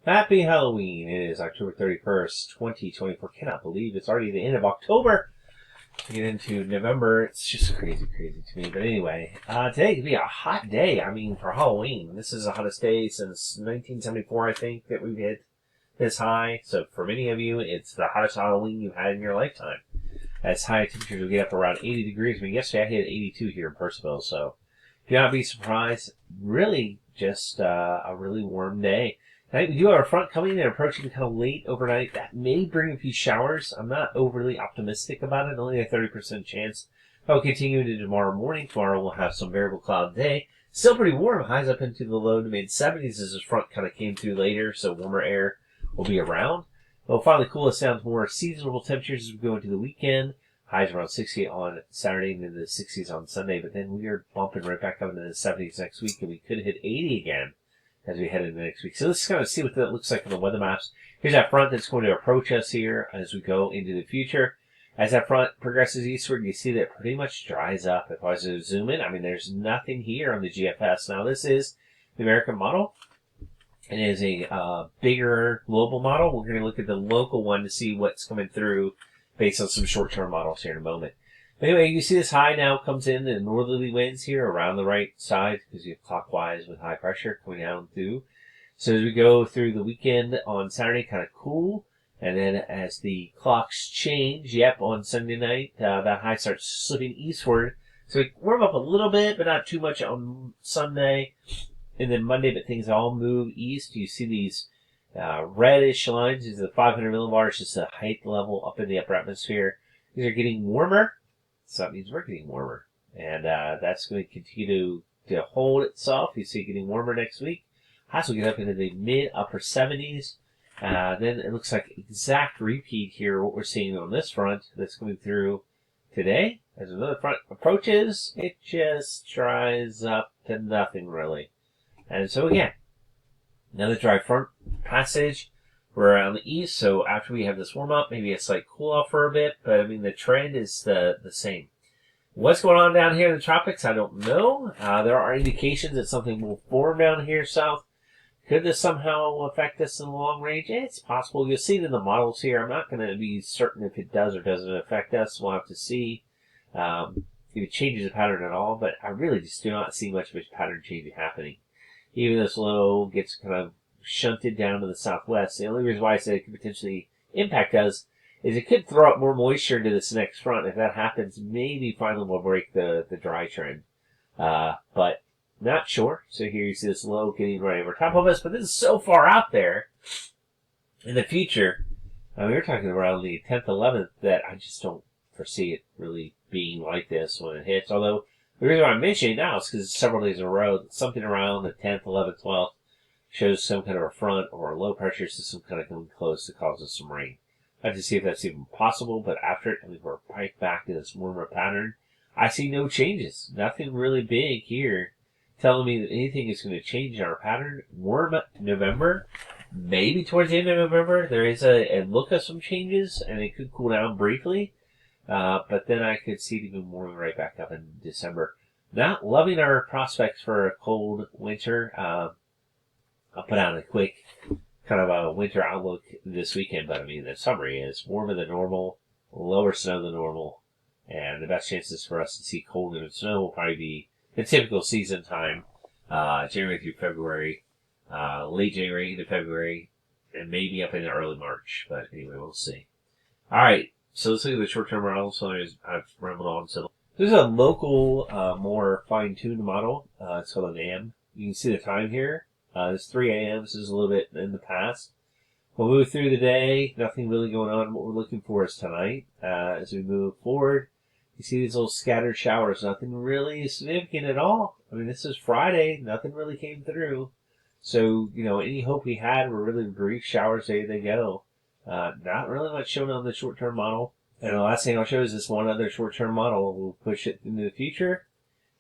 Happy Halloween. It is October 31st, 2024. Cannot believe it's already the end of October. To get into November, it's just crazy to me. But anyway, today could be a hot day. I mean, for Halloween. This is the hottest day since 1974, I think, that we've hit this high. So for many of you, it's the hottest Halloween you've had in your lifetime. As high temperatures will get up around 80 degrees. I mean, yesterday I hit 82 here in Percival, so do not be surprised. Really just a really warm day. Tonight we do have a front coming and approaching kind of late overnight. That may bring a few showers. I'm not overly optimistic about it. Only a 30% chance. That will continue into tomorrow morning. Tomorrow we'll have some variable cloud day. Still pretty warm. Highs up into the low to mid 70s as this front kind of came through later, so warmer air will be around. It'll finally cool us down to more seasonable temperatures as we go into the weekend. Highs around 60 on Saturday and into the 60s on Sunday, but then we are bumping right back up into the 70s next week, and we could hit 80 again as we head into next week. So let's kind of see what that looks like on the weather maps. Here's that front that's going to approach us here as we go into the future. As that front progresses eastward, you see that it pretty much dries up. If I was to zoom in, I mean, there's nothing here on the GFS. Now, this is the American model. It is a bigger global model. We're going to look at the local one to see what's coming through based on some short-term models here in a moment. Anyway, you see this high now comes in the northerly winds here around the right side because you have clockwise with high pressure coming down through. So as we go through the weekend on Saturday, kind of cool. And then as the clocks change, on Sunday night, that high starts slipping eastward. So we warm up a little bit, but not too much on Sunday. And then Monday, but things all move east. You see these reddish lines. These are the 500 millibars, just the height level up in the upper atmosphere. These are getting warmer. So that means we're getting warmer. And that's going to continue to hold itself. You see it getting warmer next week. Highs will get up into the mid-upper 70s. Then it looks like exact repeat here, what we're seeing on this front that's coming through today. As another front approaches, it just dries up to nothing, really. And so again, another dry front passage. We're on the east, so after we have this warm-up, maybe a slight cool-off for a bit, but I mean, the trend is the same. What's going on down here in the tropics, I don't know. There are indications that something will form down here south. Could this somehow affect us in the long range? It's possible. You'll see it in the models here. I'm not going to be certain if it does or doesn't affect us. We'll have to see if it changes the pattern at all, but I really just do not see much of a pattern change happening. Even this low gets kind of shunted down to the southwest. The only reason why I say it could potentially impact us is it could throw up more moisture into this next front. If that happens, maybe finally we'll break the dry trend. But not sure. So here you see this low getting right over top of us, but this is so far out there in the future. We're talking around the 10th, 11th that I just don't foresee it really being like this when it hits. Although the reason why I'm mentioning it now is because it's several days in a row, something around the 10th, 11th, 12th, shows some kind of a front or a low pressure system kind of coming close to cause us some rain. I have to see if that's even possible, but after it, I mean, we're right back to this warmer pattern. I see no changes. Nothing really big here telling me that anything is going to change in our pattern. Warm November, maybe towards the end of November, there is a look of some changes, and it could cool down briefly, but then I could see it even warming right back up in December. Not loving our prospects for a cold winter. I'll put out a quick kind of a winter outlook this weekend, but I mean, the summary is warmer than normal, lower snow than normal, and the best chances for us to see cold and snow will probably be the typical season time, January through February, late January into February, and maybe up into early March, but anyway, we'll see. Alright, so let's look at the short-term model. So I've rambled on. So this is a local, more fine-tuned model. It's called an AM. You can see the time here. It's 3 a.m. This is a little bit in the past. We'll move through the day. Nothing really going on. What we're looking for is tonight. As we move forward, you see these little scattered showers. Nothing really significant at all. I mean, this is Friday. Nothing really came through. So, any hope we had were really brief showers. There they go. Not really much shown on the short-term model. And the last thing I'll show is this one other short-term model. We'll push it into the future.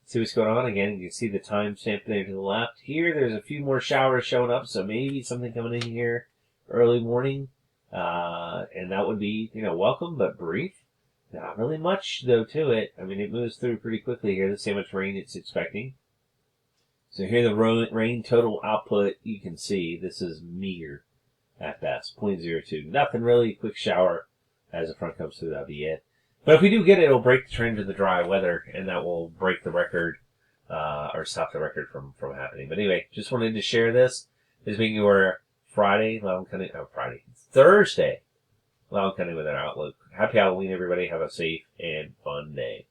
See what's going on again. You can see the timestamp there to the left. Here, there's a few more showers showing up, so maybe something coming in here early morning. And that would be, welcome, but brief. Not really much, though, to it. I mean, it moves through pretty quickly here. Let's see how much rain it's expecting. So here the rain total output, you can see this is meager. at best. 0.02. Nothing really. Quick shower as the front comes through. That'll be it. But if we do get it, it'll break the trend of the dry weather, and that will break the record, or stop the record from happening. But anyway, just wanted to share this. This being your Thursday, Loudoun County Weather Outlook. Happy Halloween, everybody. Have a safe and fun day.